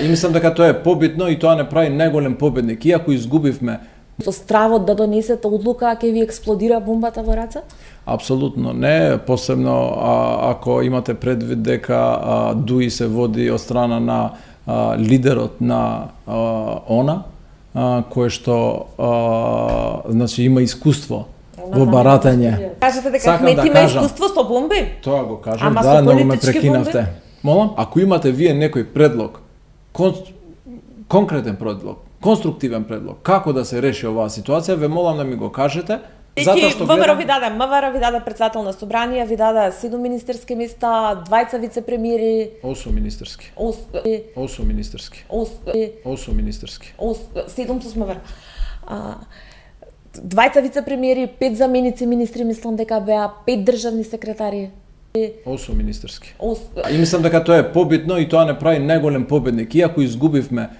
И мислам дека тоа е побитно и тоа не прави најголем победник. Иако изгубивме со стравот да донесете одлука ќе ви експлодира бомбата во раца? апсолутно не, посебно ако имате предвид дека ДУИ се води од страна на лидерот на ОНА, кој што значи има искуство во баратање. Кажете дека Сакам Ахмет да има кажам. искуство со бомби? Тоа го кажав, Ама да, со многу ме политички прекинавте. бомби? Молам, ако имате вие некој предлог, конкретен предлог, конструктивен предлог, како да се реши оваа ситуација, ве молам да ми го кажете, затоа што ВМРО ви даде, МВР ви даде председател на собрание, ви даде 7 министерски места, 2 вице-премиери, 8 министерски. 8 министерски. 8 министерски. 7 со МВР. 2 вице-премиери, 5 заменици министри, мислам дека беа 5 државни секретари. 8 министерски. И мислам дека тоа е побитно и тоа не прави најголем победник. Иако изгубивме